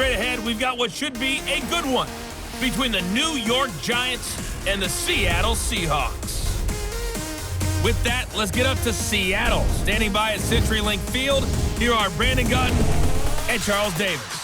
Straight ahead, we've got what should be a good one between the New York Giants and the Seattle Seahawks. With that, let's get up to Seattle. Standing by at CenturyLink Field, here are Brandon Gutton and Charles Davis.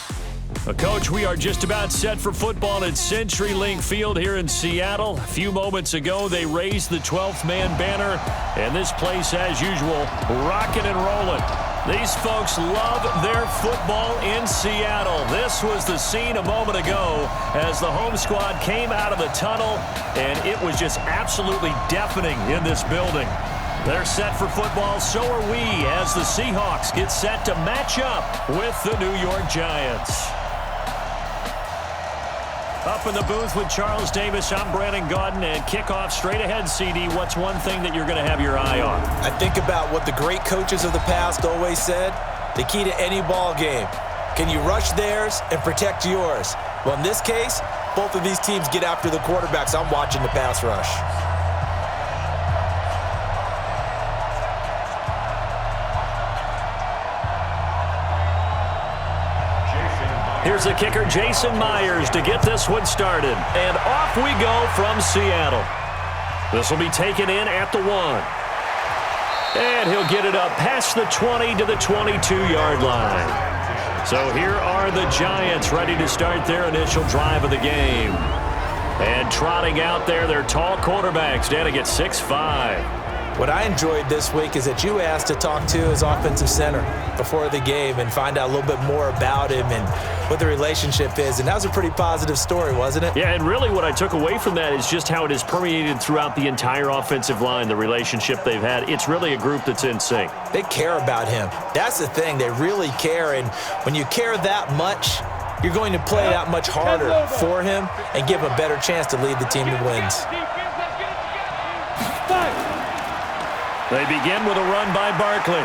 Coach, we are just about set for football at CenturyLink Field here in Seattle. A few moments ago, they raised the 12th man banner, and this place, as usual, rocking and rolling. These folks love their football in Seattle. This was the scene a moment ago as the home squad came out of the tunnel, and it was just absolutely deafening in this building. They're set for football, so are we, as the Seahawks get set to match up with the New York Giants. Up in the booth with Charles Davis, I'm Brandon Gaudin, and kickoff straight ahead, CD. What's one thing that you're going to have your eye on? I think about what the great coaches of the past always said. The key to any ball game. Can you rush theirs and protect yours? Well, in this case, both of these teams get after the quarterbacks. I'm watching the pass rush. Here's the kicker, Jason Myers, to get this one started. And off we go from Seattle. This will be taken in at the 1. And he'll get it up past the 20 to the 22-yard line. So here are the Giants ready to start their initial drive of the game. And trotting out there, their tall quarterback standing at 6'5". What I enjoyed this week is that you asked to talk to his offensive center before the game and find out a little bit more about him and what the relationship is. And that was a pretty positive story, wasn't it? Yeah, and really what I took away from that is just how it has permeated throughout the entire offensive line, the relationship they've had. It's really a group that's in sync. They care about him. That's the thing. They really care. And when you care that much, you're going to play that much harder for him and give him a better chance to lead the team to wins. They begin with a run by Barkley.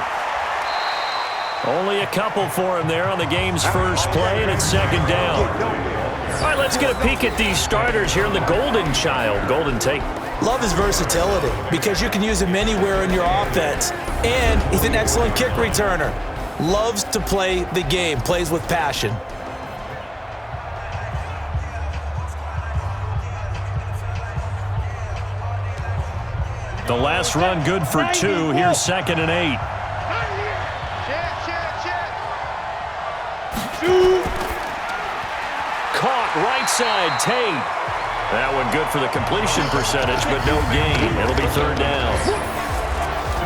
Only a couple for him there on the game's first play, and it's second down. All right, let's get a peek at these starters here in the Golden Child. Golden Tate. Love his versatility because you can use him anywhere in your offense, and he's an excellent kick returner. Loves to play the game, plays with passion. The last run good for 2. Here's 2nd and 8. Caught right side, Tate. That one good for the completion percentage, but no gain. It'll be 3rd down.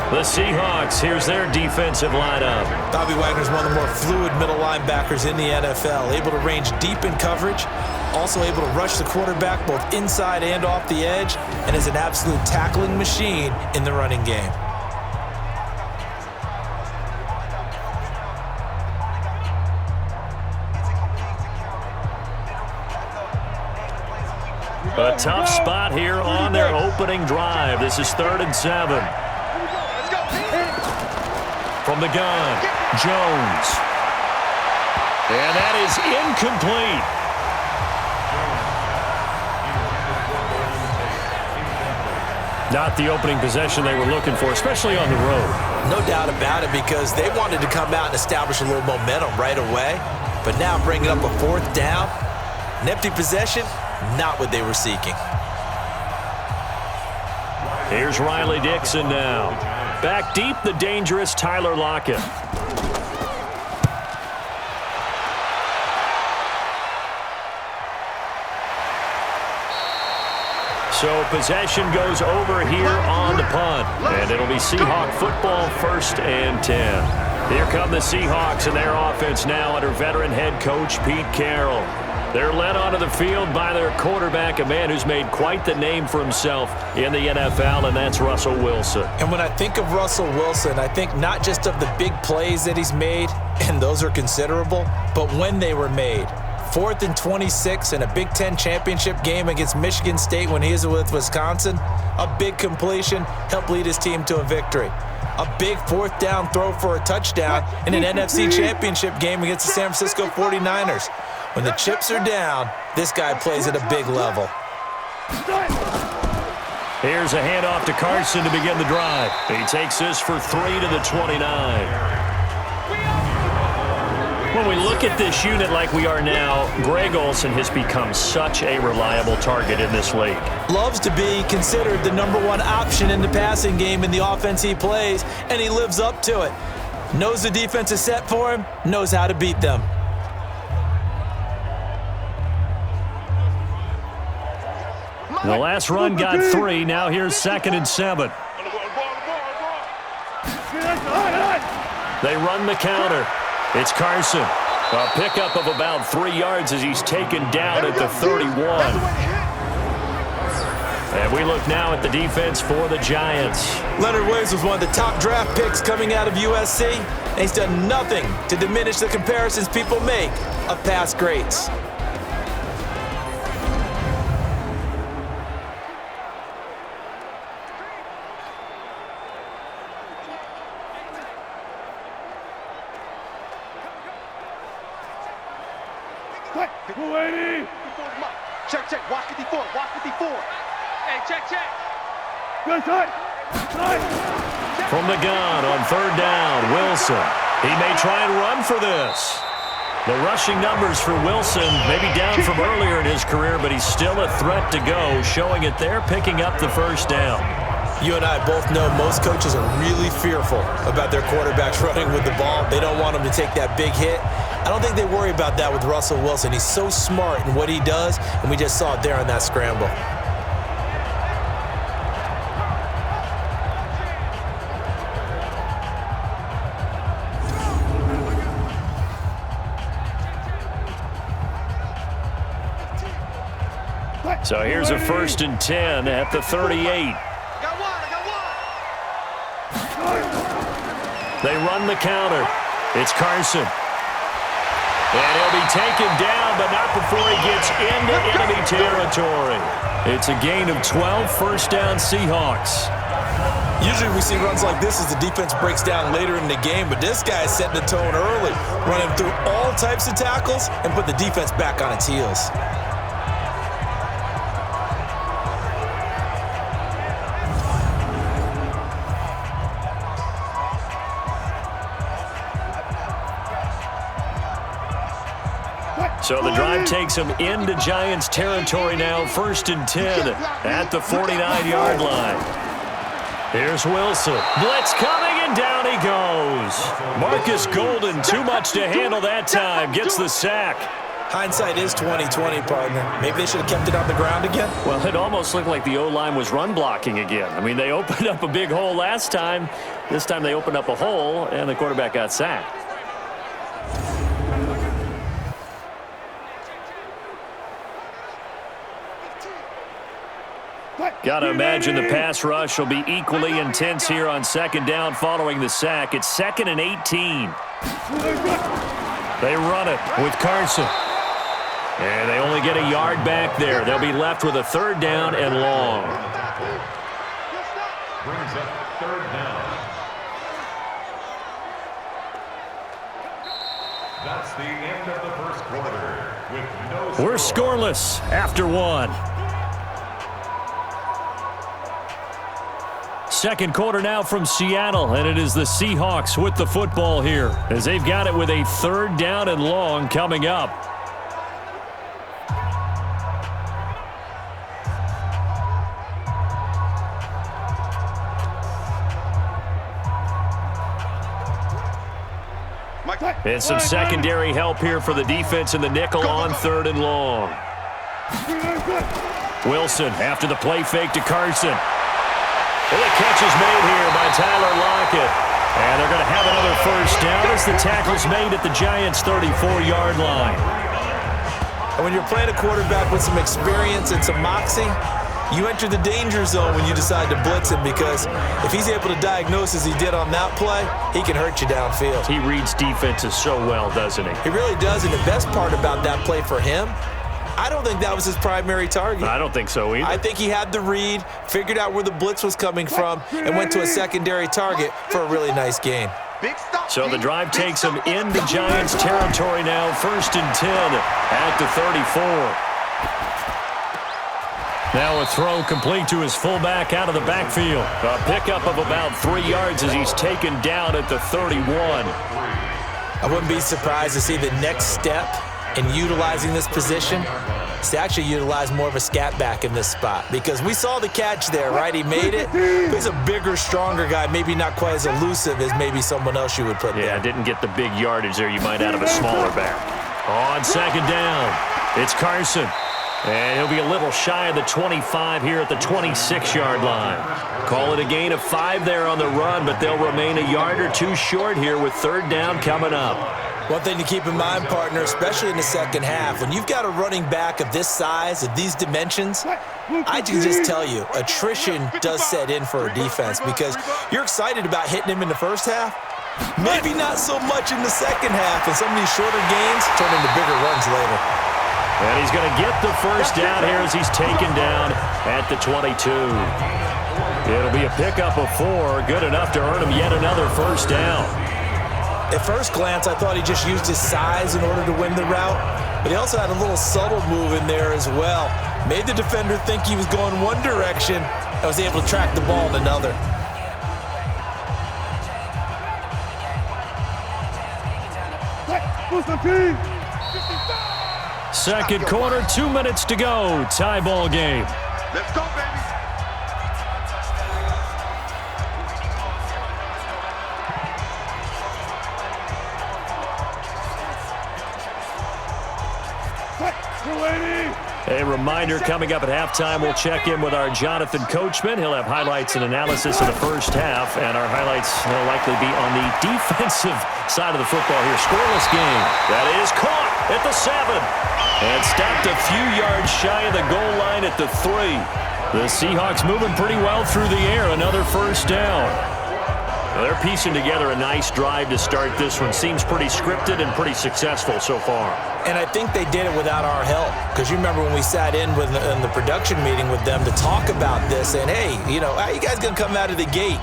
The Seahawks, here's their defensive lineup. Bobby Wagner's one of the more fluid middle linebackers in the NFL, able to range deep in coverage, also able to rush the quarterback both inside and off the edge, and is an absolute tackling machine in the running game. A tough spot here on their opening drive. This is 3rd and 7. From the gun, Jones. And that is incomplete. Not the opening possession they were looking for, especially on the road. No doubt about it, because they wanted to come out and establish a little momentum right away. But now bringing up a 4th down, an empty possession, not what they were seeking. Here's Riley Dixon now. Back deep, the dangerous Tyler Lockett. So possession goes over here on the punt. And it'll be Seahawk football, 1st and 10. Here come the Seahawks and their offense now under veteran head coach Pete Carroll. They're led onto the field by their quarterback, a man who's made quite the name for himself in the NFL, and that's Russell Wilson. And when I think of Russell Wilson, I think not just of the big plays that he's made, and those are considerable, but when they were made. 4th and 26 in a Big Ten championship game against Michigan State when he was with Wisconsin. A big completion helped lead his team to a victory. A big 4th down throw for a touchdown in an NFC championship game against the San Francisco 49ers. When the chips are down, this guy plays at a big level. Here's a handoff to Carson to begin the drive. He takes this for 3 to the 29. When we look at this unit like we are now, Greg Olsen has become such a reliable target in this league. Loves to be considered the #1 option in the passing game in the offense he plays, and he lives up to it. Knows the defense is set for him, knows how to beat them. The last run got 3. Now here's 2nd and 7. They run the counter. It's Carson. A pickup of about 3 yards as he's taken down at the 31. And we look now at the defense for the Giants. Leonard Williams was one of the top draft picks coming out of USC, and he's done nothing to diminish the comparisons people make of past greats. Check, watch 54, watch 54. Hey, check. Good side. From the gun on 3rd down, Wilson. He may try and run for this. The rushing numbers for Wilson may be down from earlier in his career, but he's still a threat to go, showing it there, picking up the 1st down. You and I both know most coaches are really fearful about their quarterbacks running with the ball. They don't want them to take that big hit. I don't think they worry about that with Russell Wilson. He's so smart in what he does, and we just saw it there on that scramble. So here's a 1st and 10 at the 38. They run the counter. It's Carson. And he'll be taken down, but not before he gets into enemy territory. It's a gain of 12, 1st down Seahawks. Usually we see runs like this as the defense breaks down later in the game, but this guy is setting the tone early, running through all types of tackles and put the defense back on its heels. So the drive takes him into Giants territory now, 1st and 10 at the 49-yard line. Here's Wilson. Blitz coming, and down he goes. Marcus Golden, too much to handle that time, gets the sack. Hindsight is 20/20, partner. Maybe they should have kept it on the ground again. Well, it almost looked like the O-line was run blocking again. I mean, they opened up a big hole last time. This time they opened up a hole, and the quarterback got sacked. Got to imagine the pass rush will be equally intense here on 2nd down following the sack. It's 2nd and 18. They run it with Carson. And they only get a yard back there. They'll be left with a 3rd down and long. Brings up 3rd down. That's the end of the 1st quarter. With no score. We're scoreless after 1. 2nd quarter now from Seattle, and it is the Seahawks with the football here as they've got it with a 3rd down and long coming up. And some secondary help here for the defense in the nickel on 3rd and long. Wilson after the play fake to Carson. Well, the catch is made here by Tyler Lockett. And they're going to have another 1st down as the tackle's made at the Giants' 34-yard line. And when you're playing a quarterback with some experience and some moxie, you enter the danger zone when you decide to blitz him, because if he's able to diagnose as he did on that play, he can hurt you downfield. He reads defenses so well, doesn't he? He really does, and the best part about that play for him, I don't think that was his primary target. I don't think so either. I think he had the read, figured out where the blitz was coming from, and went to a secondary target for a really nice gain. So the drive takes him into Giants territory now, 1st and 10 at the 34. Now a throw complete to his fullback out of the backfield. A pickup of about 3 yards as he's taken down at the 31. I wouldn't be surprised to see the next step in utilizing this position is to actually utilize more of a scat back in this spot, because we saw the catch there, right? He made it. He's a bigger, stronger guy, maybe not quite as elusive as maybe someone else you would put there. Yeah, didn't get the big yardage there you might out of a smaller back. On second down, it's Carson. And he'll be a little shy of the 25 here at the 26-yard line. Call it a gain of 5 there on the run, but they'll remain a yard or two short here with third down coming up. One thing to keep in mind, partner, especially in the second half, when you've got a running back of this size, of these dimensions, I can just tell you, attrition does set in for a defense, because you're excited about hitting him in the first half, maybe not so much in the second half, and some of these shorter gains turn into bigger runs later. And he's going to get the first down here as he's taken down at the 22. It'll be a pickup of 4, good enough to earn him yet another first down. At first glance, I thought he just used his size in order to win the route, but he also had a little subtle move in there as well. Made the defender think he was going one direction and was able to track the ball in another. Second quarter, 2 minutes to go. Tie ball game. Let's go, baby. A reminder, coming up at halftime, we'll check in with our Jonathan Coachman. He'll have highlights and analysis of the first half, and our highlights will likely be on the defensive side of the football here. Scoreless game. That is caught at the 7. And stopped a few yards shy of the goal line at the 3. The Seahawks moving pretty well through the air. Another first down. Well, they're piecing together a nice drive to start this one. Seems pretty scripted and pretty successful so far. And I think they did it without our help, because you remember when we sat in the production meeting with them to talk about this, and hey, you know, how you guys going to come out of the gate?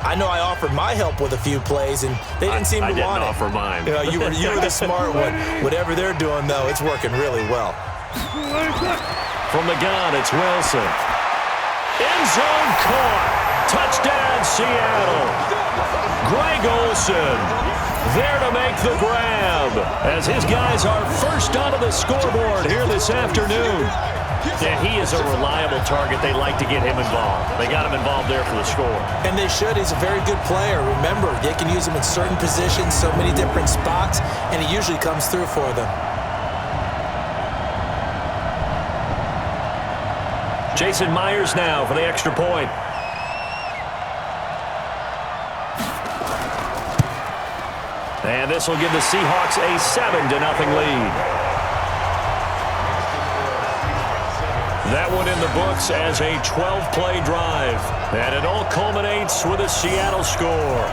I know I offered my help with a few plays, and they didn't seem to want it. I didn't offer mine. You know, you were the smart one. Whatever they're doing, though, it's working really well. From the gun, it's Wilson. End zone caught. Touchdown, Seattle. Greg Olsen there to make the grab as his guys are first onto the scoreboard here this afternoon. And he is a reliable target. They like to get him involved. They got him involved there for the score. And they should. He's a very good player. Remember, they can use him in certain positions, so many different spots, and he usually comes through for them. Jason Myers now for the extra point. And this will give the Seahawks a 7-0 lead. That one in the books as a 12-play drive. And it all culminates with a Seattle score.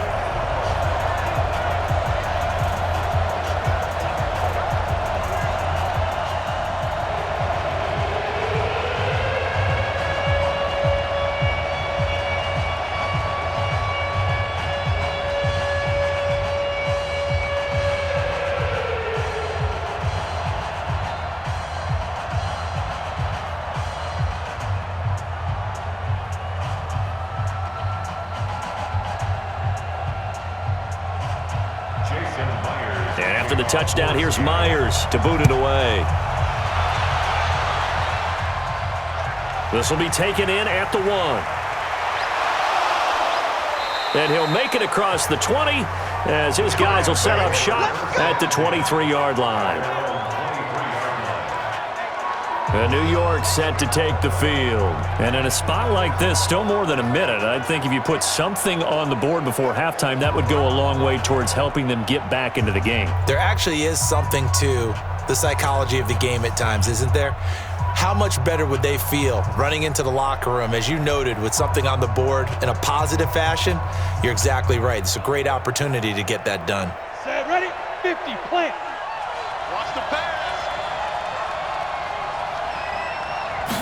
And after the touchdown, here's Myers to boot it away. This will be taken in at the 1. And he'll make it across the 20 as his guys will set up shop at the 23-yard line. New York set to take the field. And in a spot like this, still more than a minute, I think if you put something on the board before halftime, that would go a long way towards helping them get back into the game. There actually is something to the psychology of the game at times, isn't there? How much better would they feel running into the locker room, as you noted, with something on the board in a positive fashion? You're exactly right. It's a great opportunity to get that done. Set, ready, 50, plant. Watch the pass.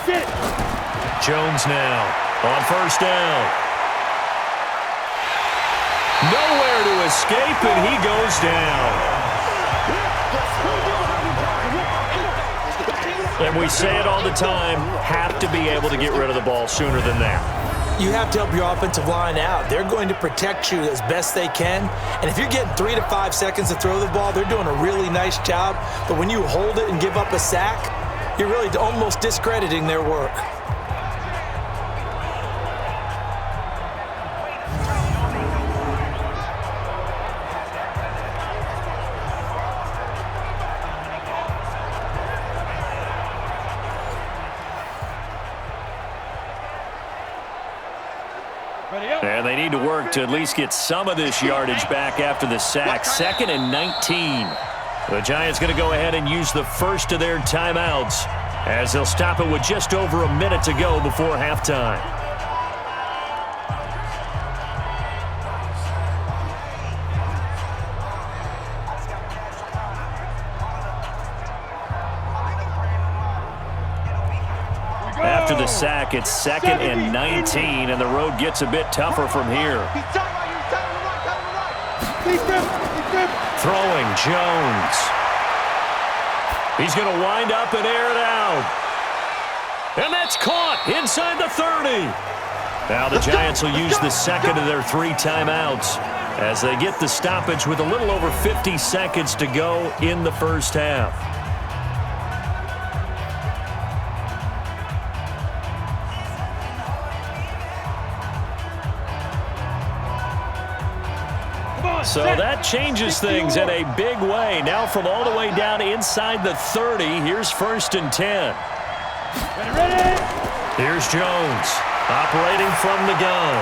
Get it. Jones now on first down. Nowhere to escape, and he goes down. And we say it all the time, have to be able to get rid of the ball sooner than that. You have to help your offensive line out. They're going to protect you as best they can. And if you're getting 3 to 5 seconds to throw the ball, they're doing a really nice job. But when you hold it and give up a sack, you're really almost discrediting their work. And they need to work to at least get some of this yardage back after the sack. 2nd and 19. The Giants going to go ahead and use the first of their timeouts as they'll stop it with just over a minute to go before halftime. After the sack, it's 2nd and 19, and the road gets a bit tougher from here. Throwing, Jones. He's going to wind up and air it out. And that's caught inside the 30. Now the Giants will use the second of their 3 timeouts as they get the stoppage with a little over 50 seconds to go in the first half. So that changes things in a big way. Now from all the way down inside the 30, here's 1st and 10. Here's Jones operating from the gun.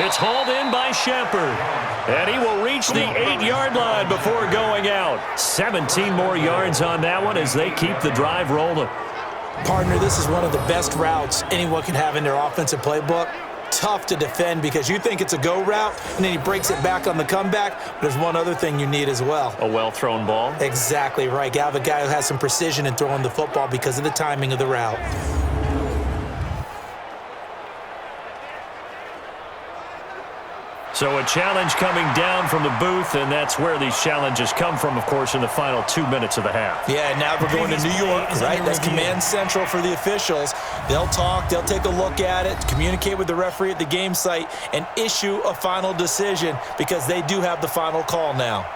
It's hauled in by Shepard. And he will reach the 8-yard line before going out. 17 more yards on that one as they keep the drive rolling. Partner, this is one of the best routes anyone can have in their offensive playbook. Tough to defend because you think it's a go route, and then he breaks it back on the comeback. But there's one other thing you need as well. A well-thrown ball? Exactly right. You have a guy who has some precision in throwing the football because of the timing of the route. So a challenge coming down from the booth, and that's where these challenges come from, of course, in the final 2 minutes of the half. Yeah, now we're going to New York, right? That's command central for the officials. They'll talk, they'll take a look at it, communicate with the referee at the game site, and issue a final decision because they do have the final call now.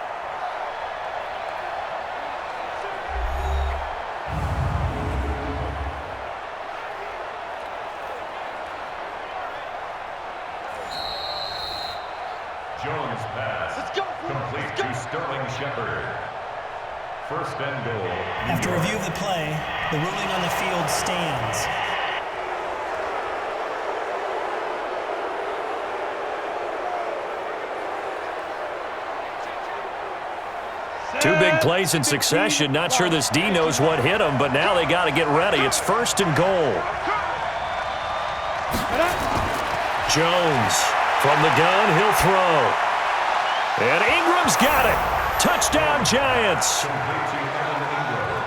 Jones pass. Complete to Sterling Shepard. 1st and goal. After review of the play, the ruling on the field stands. Two big plays in succession. Not sure this D knows what hit him, but now they got to get ready. It's 1st and goal. Jones from the gun, he'll throw. And Ingram's got it. Touchdown, Giants.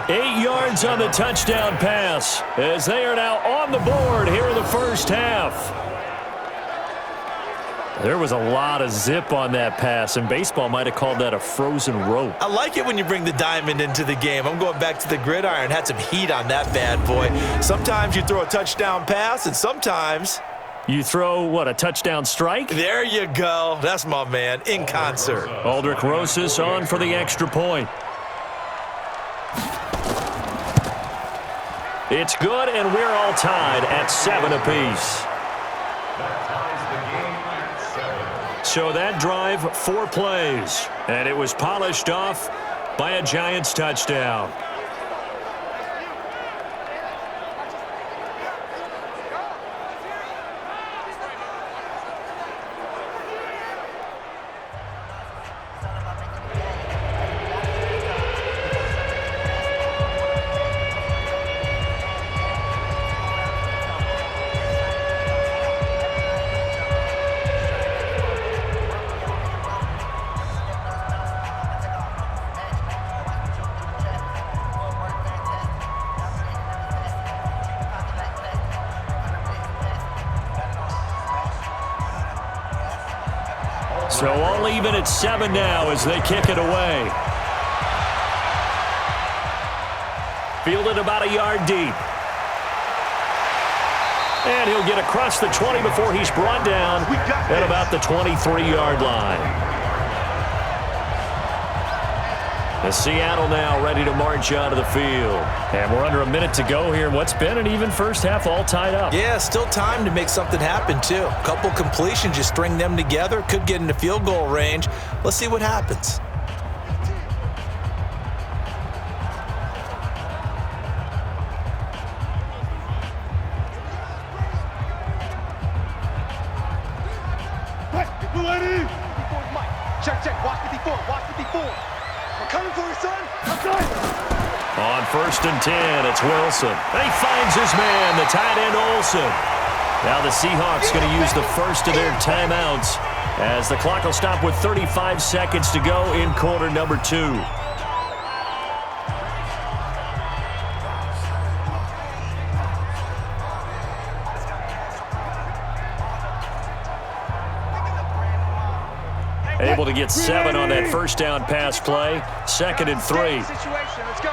8 yards on the touchdown pass as they are now on the board here in the first half. There was a lot of zip on that pass, and baseball might have called that a frozen rope. I like it when you bring the diamond into the game. I'm going back to the gridiron. Had some heat on that bad boy. Sometimes you throw a touchdown pass, and sometimes you throw, what, a touchdown strike? There you go. That's my man, in concert. Aldrich Rosas on for the extra point. It's good, and we're all tied at 7 apiece. So that drive, 4 plays, and it was polished off by a Giants touchdown. So all even at 7 now as they kick it away. Fielded about a yard deep. And he'll get across the 20 before he's brought down at about the 23-yard line. The Seattle now ready to march out of the field. And we're under a minute to go here. What's been an even first half, all tied up. Yeah, still time to make something happen, too. A couple completions, you string them together, could get into field goal range. Let's see what happens. Check, check, watch 54, watch 54. I'm coming for you, son. I'm coming. On 1st and 10, it's Wilson. And he finds his man, the tight end Olsen. Now the Seahawks going to use the first of their timeouts as the clock will stop with 35 seconds to go in quarter number 2. Able to get 7 on that first down pass play. 2nd and 3. Situation, let's go.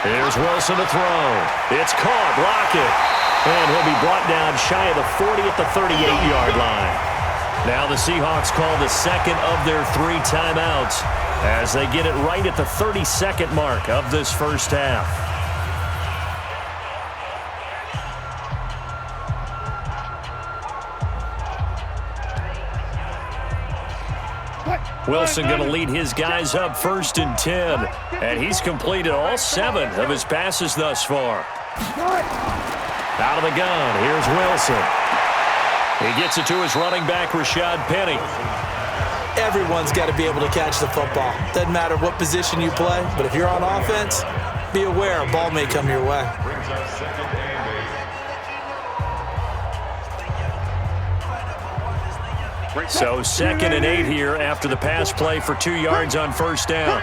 Here's Wilson to throw. It's caught. Lockett. And he'll be brought down shy of the 40 at the 38-yard line. Now the Seahawks call the second of their 3 timeouts as they get it right at the 30-second mark of this first half. Wilson going to lead his guys up 1st and 10. And he's completed all 7 of his passes thus far. Out of the gun, here's Wilson. He gets it to his running back, Rashad Penny. Everyone's got to be able to catch the football. Doesn't matter what position you play, but if you're on offense, be aware a ball may come your way. Brings up 2nd and 8. So 2nd and 8 here after the pass play for 2 yards on first down.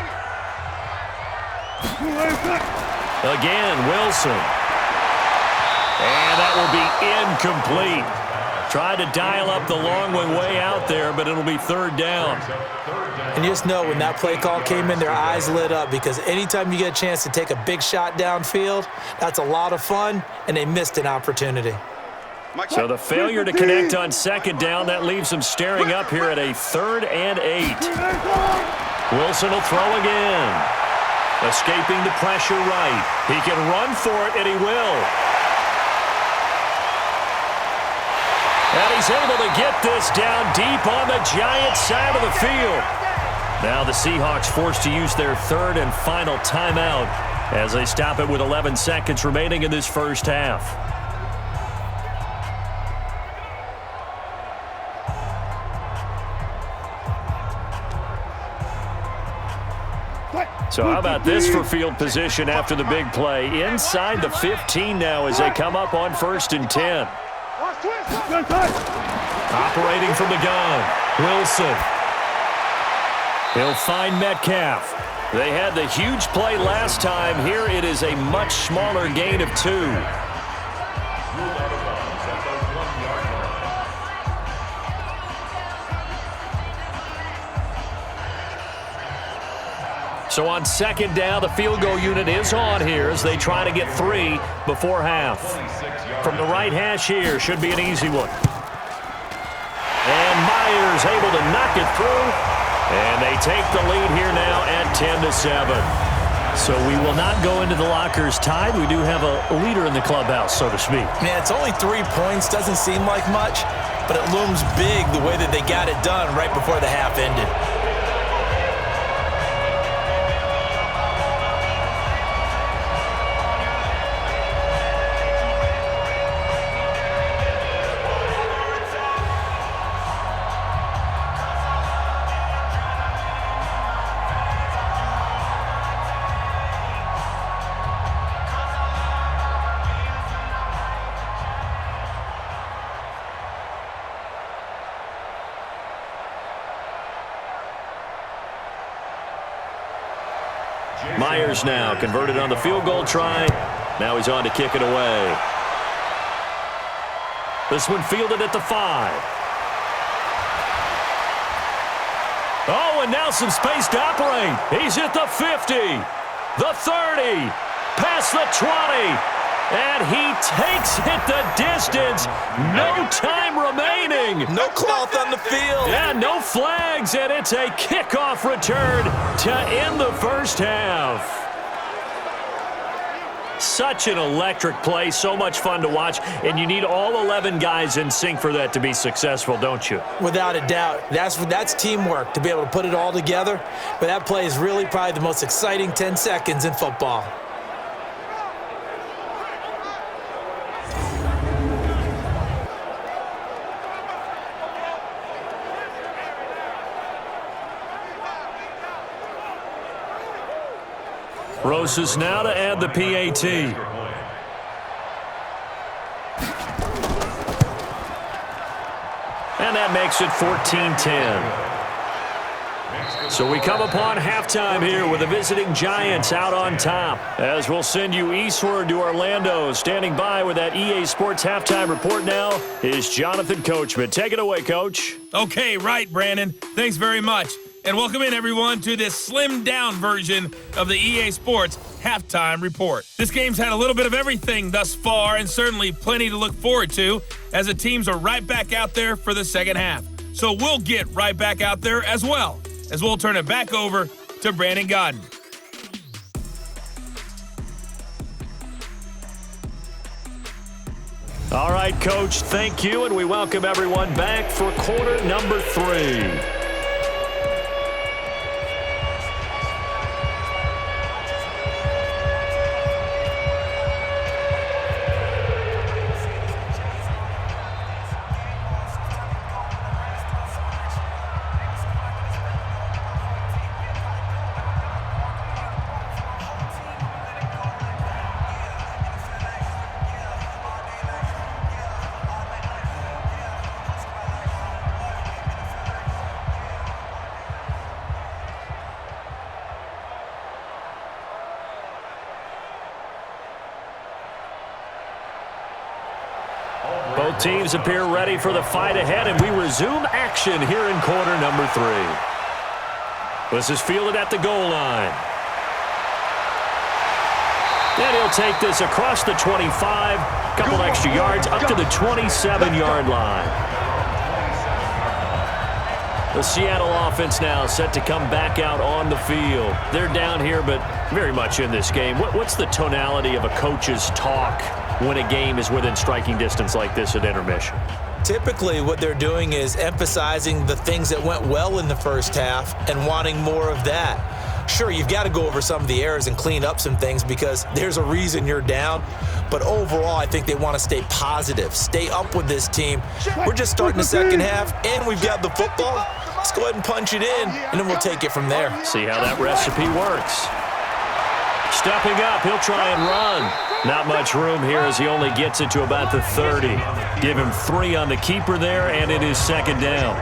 Again, Wilson. And that will be incomplete. Tried to dial up the long one way out there, but it'll be 3rd down. And you just know when that play call came in, their eyes lit up because anytime you get a chance to take a big shot downfield, that's a lot of fun, and they missed an opportunity. So the failure to connect on 2nd down, that leaves them staring up here at a 3rd and 8. Wilson will throw again. Escaping the pressure right. He can run for it, and he will. And he's able to get this down deep on the Giants side of the field. Now the Seahawks forced to use their 3rd and final timeout as they stop it with 11 seconds remaining in this first half. So how about this for field position after the big play? Inside the 15 now as they come up on 1st and 10. Operating from the gun, Wilson. He'll find Metcalf. They had the huge play last time. Here it is a much smaller gain of 2. So on 2nd down, the field goal unit is on here as they try to get 3 before half. From the right hash here, should be an easy one. And Myers able to knock it through. And they take the lead here now at 10-7. So we will not go into the lockers tied. We do have a leader in the clubhouse, so to speak. Man, it's only 3 points. Doesn't seem like much, but it looms big the way that they got it done right before the half ended. Myers now converted on the field goal try. Now he's on to kick it away. This one fielded at the 5. Oh, and now some space to operate. He's at the 50. the 30, past the 20, and he takes it the distance. No time remaining. No cloth on the field. Yeah, no flags, and it's a kickoff return to end the first half. Such an electric play, so much fun to watch, and you need all 11 guys in sync for that to be successful, don't you? Without a doubt. That's teamwork, to be able to put it all together. But that play is really probably the most exciting 10 seconds in football. Rosas now to add the PAT. And that makes it 14-10. So we come upon halftime here with the visiting Giants out on top. As we'll send you eastward to Orlando. Standing by with that EA Sports halftime report now is Jonathan Coachman. Take it away, Coach. Okay, right, Brandon. Thanks very much. And welcome in, everyone, to this slimmed-down version of the EA Sports Halftime Report. This game's had a little bit of everything thus far, and certainly plenty to look forward to, as the teams are right back out there for the second half. So we'll get right back out there as well, as we'll turn it back over to Brandon Godden. All right, Coach, thank you, and we welcome everyone back for quarter number 3. Both teams appear ready for the fight ahead, and we resume action here in quarter number 3. This is fielded at the goal line. And he'll take this across the 25, couple extra yards, up to the 27-yard line. The Seattle offense now set to come back out on the field. They're down here, but very much in this game. What's the tonality of a coach's talk when a game is within striking distance like this at intermission? Typically, what they're doing is emphasizing the things that went well in the first half and wanting more of that. Sure, you've got to go over some of the errors and clean up some things because there's a reason you're down. But overall, I think they want to stay positive, stay up with this team. We're just starting the second half, and we've got the football. Let's go ahead and punch it in, and then we'll take it from there. See how that recipe works. Stepping up, he'll try and run. Not much room here as he only gets it to about the 30. Give him 3 on the keeper there, and it is second down.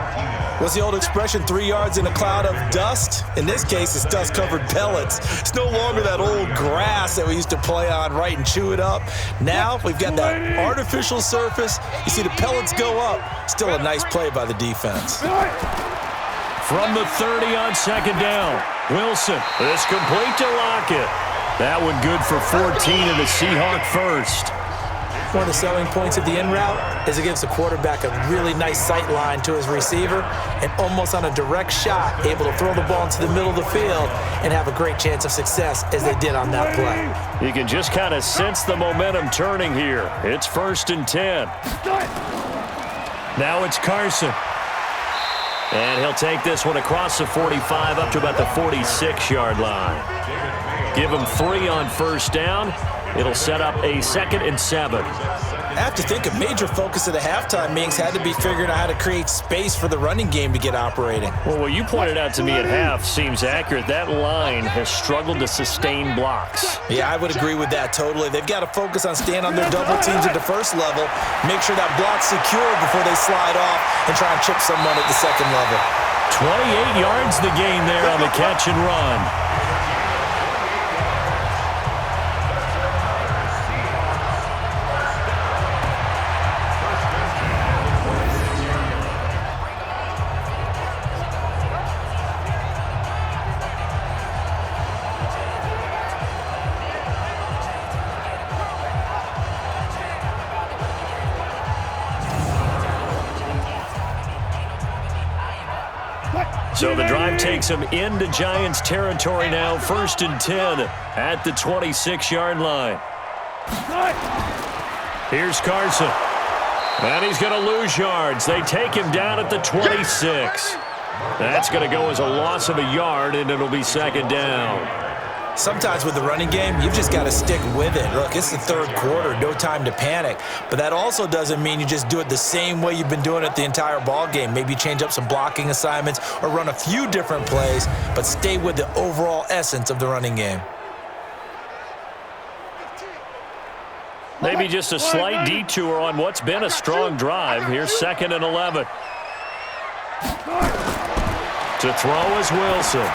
What's the old expression, 3 yards in a cloud of dust? In this case, it's dust-covered pellets. It's no longer that old grass that we used to play on, right, and chew it up. Now we've got that artificial surface. You see the pellets go up. Still a nice play by the defense. From the 30 on second down, Wilson. This complete to Lockett. That one good for 14 and a Seahawk first. One of the selling points of the in route is it gives the quarterback a really nice sight line to his receiver and almost on a direct shot able to throw the ball into the middle of the field and have a great chance of success as they did on that play. You can just kind of sense the momentum turning here. It's 1st and 10. Now it's Carson. And he'll take this one across the 45 up to about the 46-yard line. Give him 3 on first down. It'll set up a 2nd and 7. I have to think a major focus of the halftime meetings had to be figuring out how to create space for the running game to get operating. Well, what you pointed out to me at half seems accurate. That line has struggled to sustain blocks. Yeah, I would agree with that totally. They've got to focus on staying on their double teams at the first level, make sure that block's secure before they slide off and try and chip someone at the second level. 28 yards the gain there on the catch and run. So the drive takes them into Giants territory now, 1st and 10 at the 26-yard line. Here's Carson. And he's going to lose yards. They take him down at the 26. That's going to go as a loss of a yard, and it'll be 2nd down. Sometimes with the running game, you've just got to stick with it. Look, it's the 3rd quarter, no time to panic. But that also doesn't mean you just do it the same way you've been doing it the entire ball game. Maybe change up some blocking assignments or run a few different plays, but stay with the overall essence of the running game. Maybe just a slight detour on what's been a strong drive. Here's 2nd and 11. To throw is Wilson.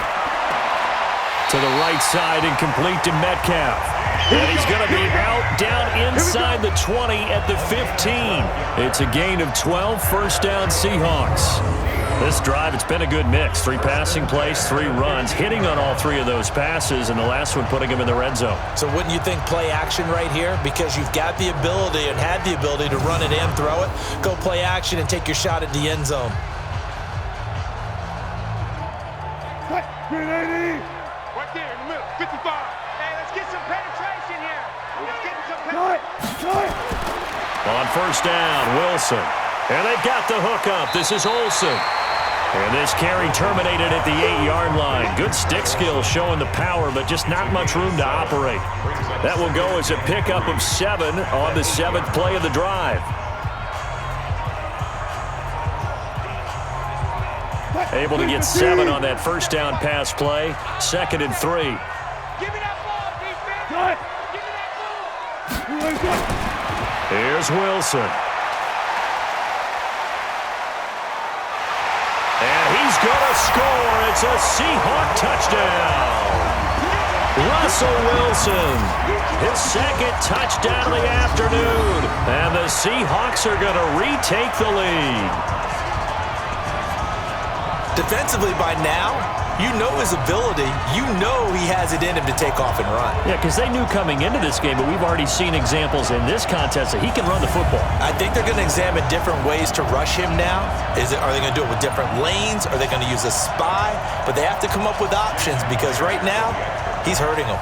To the right side and complete to Metcalf. And he's going to be out down inside the 20 at the 15. It's a gain of 12, 1st down Seahawks. This drive, it's been a good mix. 3 passing plays, 3 runs, hitting on all 3 of those passes, and the last one putting him in the red zone. So wouldn't you think play action right here? Because you've got the ability and had the ability to run it and throw it. Go play action and take your shot at the end zone. Right there in the middle, 55. Hey, let's get some penetration here. Let's get some penetration. On 1st down, Wilson. And they've got the hook up. This is Olsen. And this carry terminated at the 8-yard line. Good stick skills showing the power, but just not much room to operate. That will go as a pickup of 7 on the 7th play of the drive. Able to get 7 on that 1st down pass play. 2nd and 3. Give me that ball, defense. Give me that ball. Here's Wilson. And he's going to score. It's a Seahawk touchdown. Russell Wilson, his 2nd touchdown of the afternoon. And the Seahawks are going to retake the lead. Defensively by now, you know his ability. You know he has it in him to take off and run. Yeah, because they knew coming into this game, but we've already seen examples in this contest that he can run the football. I think they're going to examine different ways to rush him now. Are they going to do it with different lanes? Are they going to use a spy? But they have to come up with options because right now, he's hurting them.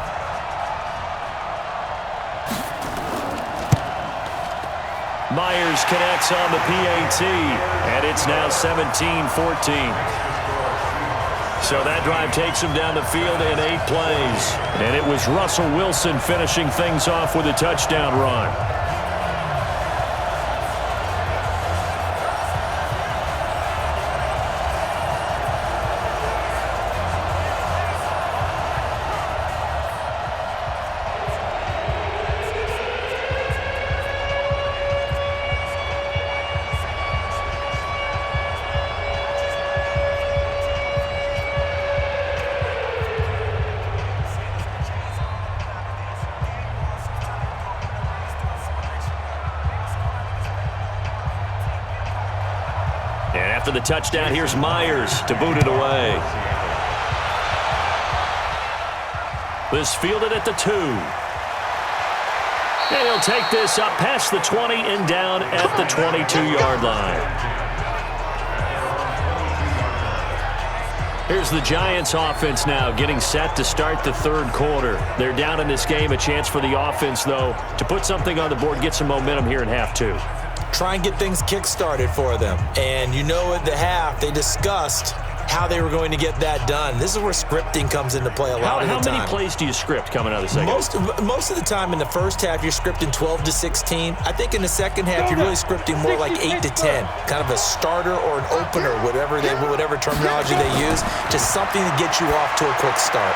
Myers connects on the PAT, and it's now 17-14. So that drive takes him down the field in 8 plays. And it was Russell Wilson finishing things off with a touchdown run. And after the touchdown, here's Myers to boot it away. This fielded at the 2. And he'll take this up past the 20 and down at the 22-yard line. Here's the Giants offense now getting set to start the 3rd quarter. They're down in this game. A chance for the offense, though, to put something on the board, get some momentum here in half 2. Try and get things kick-started for them. And you know at the half, they discussed how they were going to get that done. This is where scripting comes into play a lot of the time. How many plays do you script coming out of the second? Most of the time in the first half, you're scripting 12 to 16. I think in the second half, you're really scripting more like 8 to 10. Kind of a starter or an opener, whatever terminology they use. Just something to get you off to a quick start.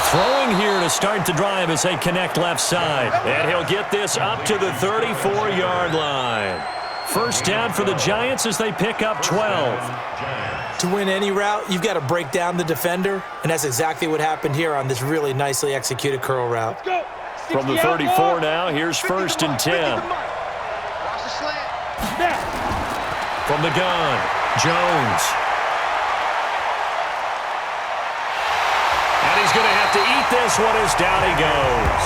Throwing here to start the drive as they connect left side. And he'll get this up to the 34-yard line. 1st down for the Giants as they pick up 12. To win any route, you've got to break down the defender, and that's exactly what happened here on this really nicely executed curl route. From the 34 now, here's 1st and 10. From the gun, Jones. And he's going to have to eat this one as down he goes.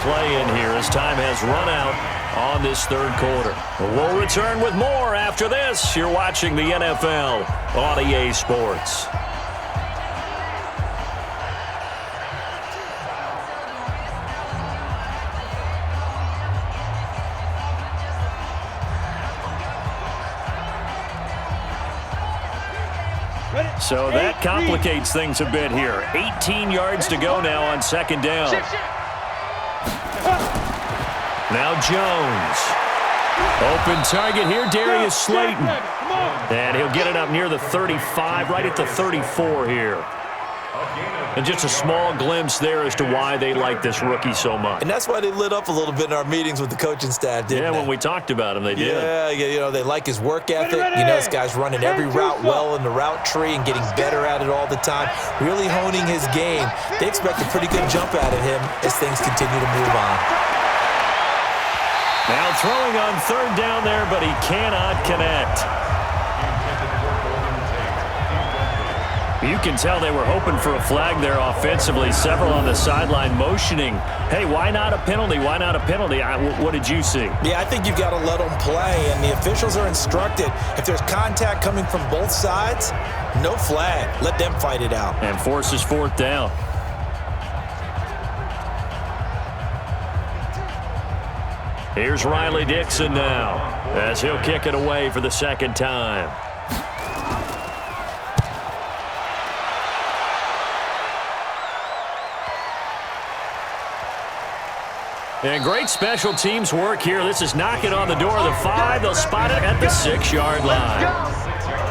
play in here as time has run out on this third quarter. We'll return with more after this. You're watching the NFL on EA Sports. So that complicates things a bit here. 18 yards to go now on second down. Now Jones. Open target here, Darius Slayton. And he'll get it up near the 35, right at the 34 here. And just a small glimpse there as to why they like this rookie so much. And that's why they lit up a little bit in our meetings with the coaching staff, didn't they? Yeah, when we talked about him, they did. Yeah, you know, they like his work ethic. You know, this guy's running every route well in the route tree and getting better at it all the time, really honing his game. They expect a pretty good jump out of him as things continue to move on. Now throwing on third down there, but he cannot connect. You can tell they were hoping for a flag there offensively. Several on the sideline motioning, hey, why not a penalty? Why not a penalty? What did you see? Yeah, I think you've got to let them play, and the officials are instructed. If there's contact coming from both sides, no flag. Let them fight it out. And forces fourth down. Here's Riley Dixon now as he'll kick it away for the second time. And great special teams work here. This is knocking on the door of the 5. They'll spot it at the 6-yard line.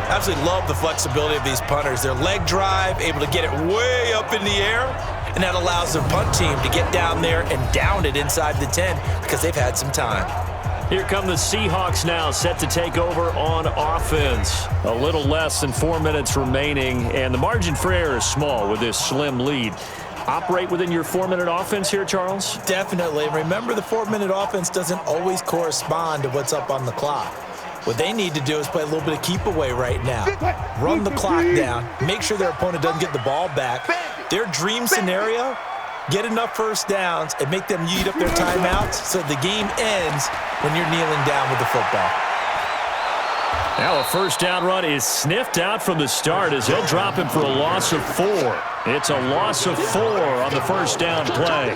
Absolutely love the flexibility of these punters. Their leg drive, able to get it way up in the air, and that allows their punt team to get down there and down it inside the 10 because they've had some time. Here come the Seahawks now, set to take over on offense. A little less than 4 minutes remaining, and the margin for error is small with this slim lead. Operate within your 4-minute offense here, Charles? Definitely. Remember, the 4-minute offense doesn't always correspond to what's up on the clock. What they need to do is play a little bit of keep away right now. Run the clock down. Make sure their opponent doesn't get the ball back. Their dream scenario, get enough first downs and make them eat up their timeouts so the game ends when you're kneeling down with the football. Now a first down run is sniffed out from the start as he'll drop him for a loss of 4. It's a loss of 4 on the first down play.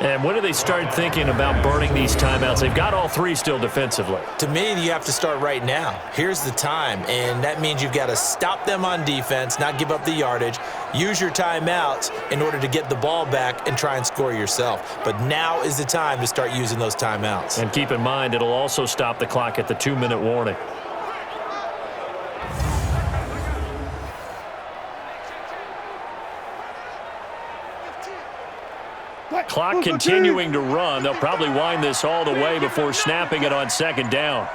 And when do they start thinking about burning these timeouts? They've got all 3 still defensively. To me, you have to start right now. Here's the time, and that means you've got to stop them on defense, not give up the yardage, use your timeouts in order to get the ball back and try and score yourself. But now is the time to start using those timeouts. And keep in mind, it'll also stop the clock at the 2-minute warning. Clock continuing to run. They'll probably wind this all the way before snapping it on second down.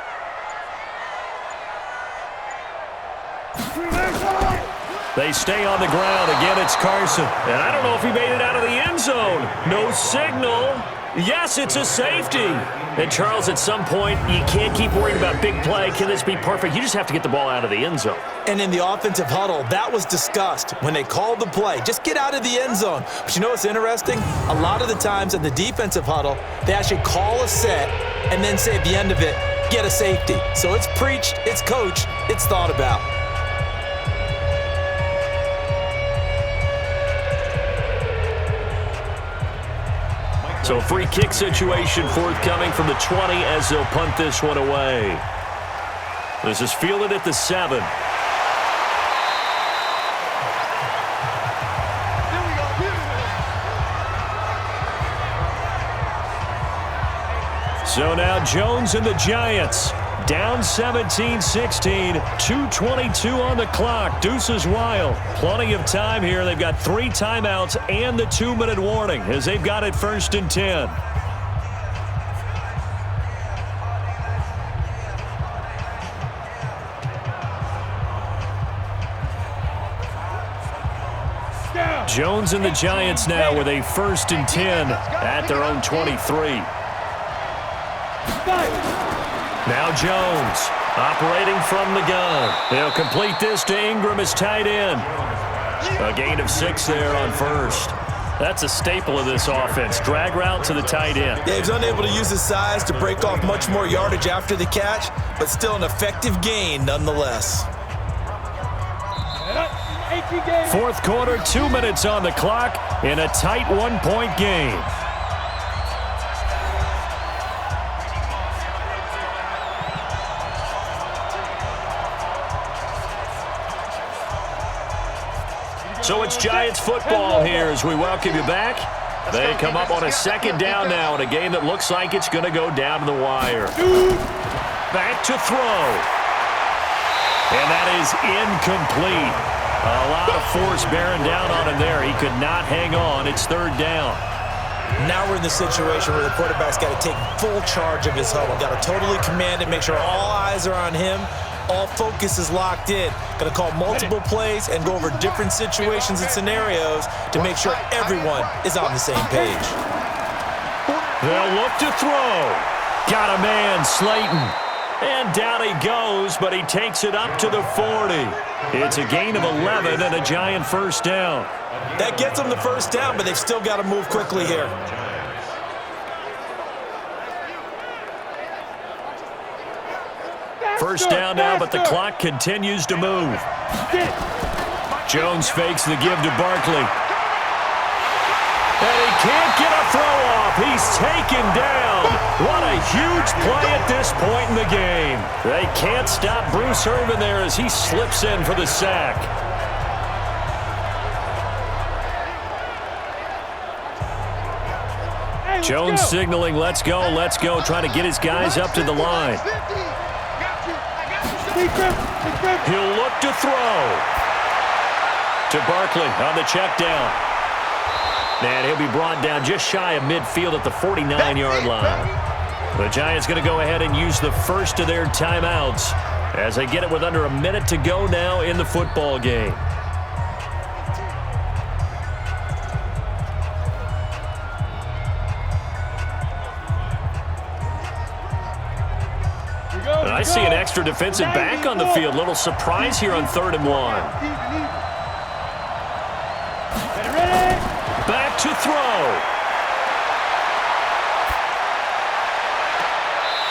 They stay on the ground. Again, it's Carson. And I don't know if he made it out of the end zone. No signal. Yes, it's a safety. And, Charles, at some point, you can't keep worrying about big play. Can this be perfect? You just have to get the ball out of the end zone. And in the offensive huddle, that was discussed when they called the play. Just get out of the end zone. But you know what's interesting? A lot of the times in the defensive huddle, they actually call a set and then say at the end of it, get a safety. So it's preached, it's coached, it's thought about. So a free kick situation forthcoming from the 20 as they'll punt this one away. This is fielded at the 7. So now Jones and the Giants down 17-16, 2:22 on the clock. Deuces wild. Plenty of time here. They've got 3 timeouts and the 2-minute warning as they've got it 1st and 10. Jones and the Giants now with a 1st and 10 at their own 23. Now Jones operating from the gun. He'll complete this to Ingram as tight end. A gain of 6 there on 1st. That's a staple of this offense. Drag route to the tight end. Yeah, he was unable to use his size to break off much more yardage after the catch, but still an effective gain nonetheless. Fourth quarter, 2 minutes on the clock in a tight one-point game. So it's Giants football here as we welcome you back. They come up on a second down now in a game that looks like it's going to go down to the wire. Back to throw. And that is incomplete. A lot of force bearing down on him there. He could not hang on. It's third down. Now we're in the situation where the quarterback's got to take full charge of his huddle. Got to totally command it, make sure all eyes are on him. All focus is locked in. Got to call multiple plays and go over different situations and scenarios to make sure everyone is on the same page. They'll look to throw. Got a man, Slayton. And down he goes, but he takes it up to the 40. It's a gain of 11 and a Giant first down. That gets them the first down, but they've still got to move quickly here. First down now, but the clock continues to move. Jones fakes the give to Barkley. And he can't get a throw off. He's taken down. What a huge play at this point in the game. They can't stop Bruce Irvin there as he slips in for the sack. Jones signaling, let's go, trying to get his guys up to the line. He'll look to throw. To Barkley on the check down. And he'll be brought down just shy of midfield at the 49-yard line. The Giants going to go ahead and use the first of their timeouts as they get it with under a minute to go now in the football game. And I see an extra defensive back on the field. Little surprise here on 3rd and 1. Back to throw.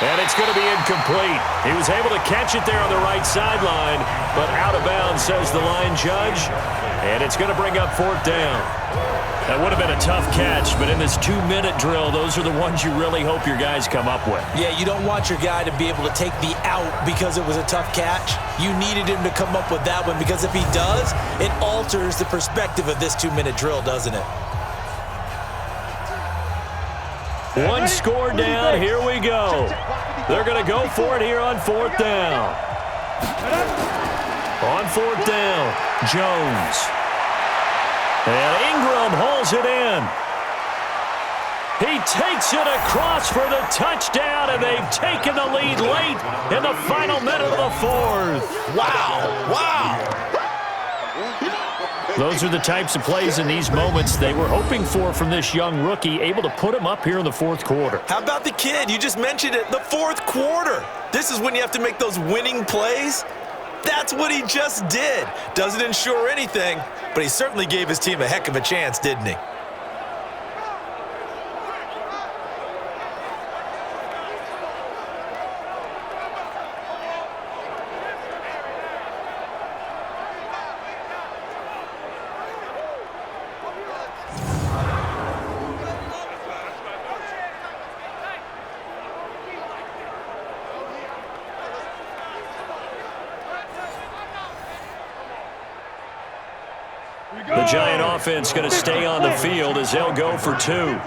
And it's going to be incomplete. He was able to catch it there on the right sideline, but out of bounds, says the line judge. And it's going to bring up 4th down. That would have been a tough catch, but in this 2-minute drill, those are the ones you really hope your guys come up with. Yeah, you don't want your guy to be able to take the out because it was a tough catch. You needed him to come up with that one because if he does, it alters the perspective of this 2-minute drill, doesn't it? One score down, here we go. They're going to go for it here on 4th down. On 4th down, Jones. And Ingram hauls it in. He takes it across for the touchdown, and they've taken the lead late in the final minute of the 4th. Wow. Those are the types of plays in these moments they were hoping for from this young rookie, able to put him up here in the 4th quarter. How about the kid? You just mentioned it, the 4th quarter. This is when you have to make those winning plays. That's what he just did. Doesn't ensure anything, but he certainly gave his team a heck of a chance, didn't he? The Giant offense going to stay on the field as they'll go for 2.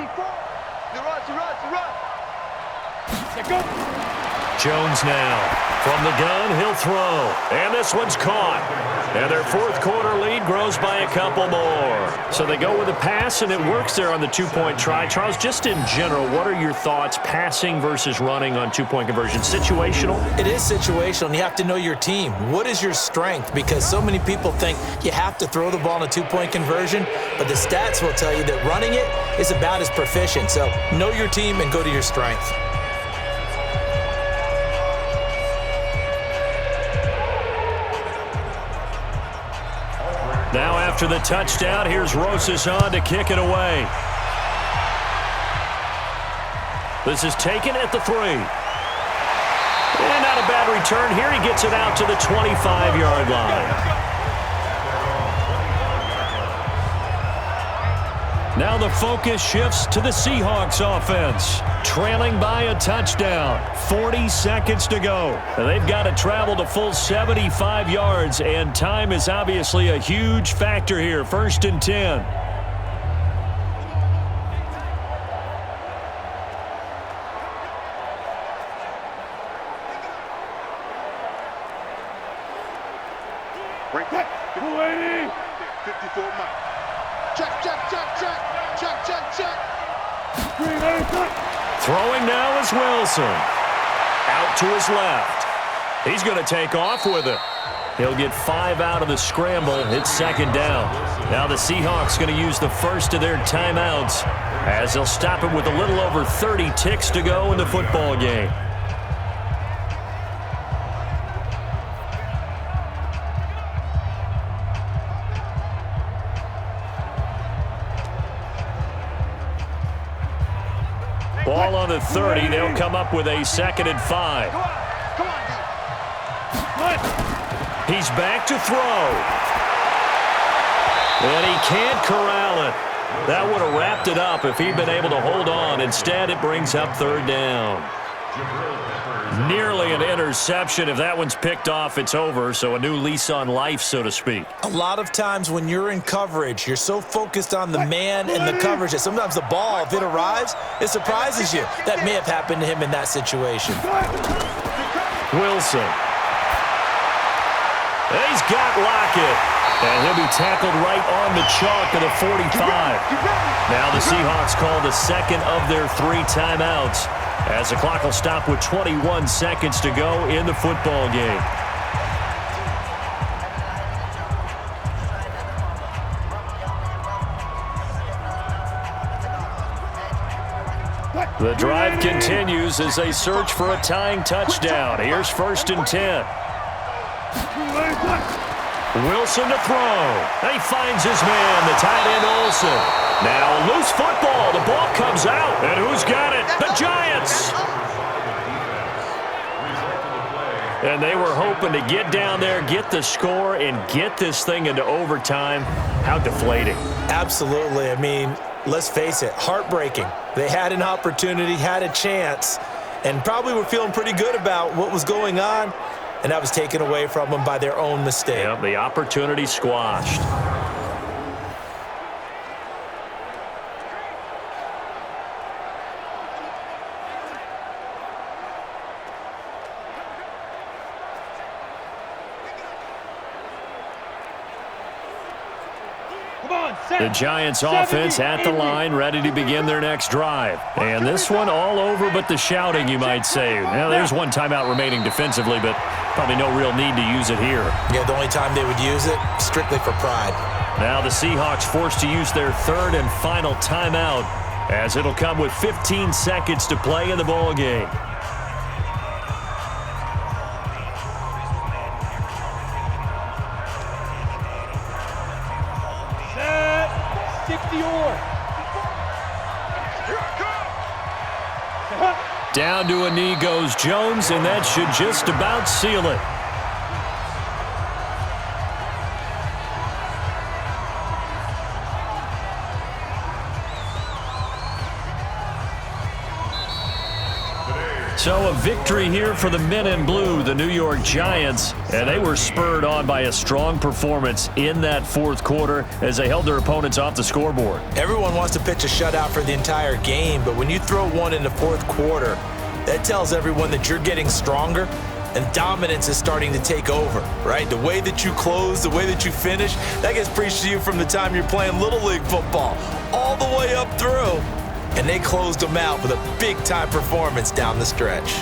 Jones now. From the gun, he'll throw. And this one's caught. And their 4th quarter lead grows by a couple more. So they go with a pass, and it works there on the 2-point try. Charles, just in general, what are your thoughts passing versus running on 2-point conversion? Situational? It is situational, and you have to know your team. What is your strength? Because so many people think you have to throw the ball in a 2-point conversion, but the stats will tell you that running it is about as proficient. So know your team and go to your strength. Now after the touchdown, here's Rosas on to kick it away. This is taken at the 3. And not a bad return here. He gets it out to the 25-yard line. Now the focus shifts to the Seahawks offense. Trailing by a touchdown. 40 seconds to go. And they've got to travel to full 75 yards, and time is obviously a huge factor here. 1st and 10. Break that. 280. 54 Mike. Check. Throwing now is Wilson. Out to his left. He's going to take off with it. He'll get 5 out of the scramble. It's 2nd down. Now the Seahawks going to use the first of their timeouts as they'll stop it with a little over 30 ticks to go in the football game. Ball on the 30. They'll come up with a 2nd and 5. He's back to throw. And he can't corral it. That would have wrapped it up if he'd been able to hold on. Instead, it brings up 3rd down. Nearly an interception. If that one's picked off, it's over. So a new lease on life, so to speak. A lot of times when you're in coverage, you're so focused on the man and the coverage that sometimes the ball, if it arrives, it surprises you. That may have happened to him in that situation. Wilson. He's got Lockett. And he'll be tackled right on the chalk of the 45. Now the Seahawks call the 2nd of their 3 timeouts, as the clock will stop with 21 seconds to go in the football game. The drive continues as they search for a tying touchdown. Here's 1st and 10. Wilson to throw. He finds his man, the tight end Olsen. Now loose football. The ball comes out. And who's got it? The Giants. And they were hoping to get down there, get the score, and get this thing into overtime. How deflating. Absolutely. I mean, let's face it, heartbreaking. They had an opportunity, had a chance, and probably were feeling pretty good about what was going on, and that was taken away from them by their own mistake. Yep, the opportunity squashed. The Giants offense at the line, ready to begin their next drive. And this one all over but the shouting, you might say. Now, there's one timeout remaining defensively, but probably no real need to use it here. Yeah, the only time they would use it, strictly for pride. Now the Seahawks forced to use their 3rd and final timeout, as it'll come with 15 seconds to play in the ball game. Down to a knee goes Jones, and that should just about seal it. So a victory here for the men in blue, the New York Giants, and they were spurred on by a strong performance in that 4th quarter as they held their opponents off the scoreboard. Everyone wants to pitch a shutout for the entire game, but when you throw one in the 4th quarter, that tells everyone that you're getting stronger and dominance is starting to take over, right? The way that you close, the way that you finish, that gets preached to you from the time you're playing Little League football all the way up through. And they closed them out with a big-time performance down the stretch.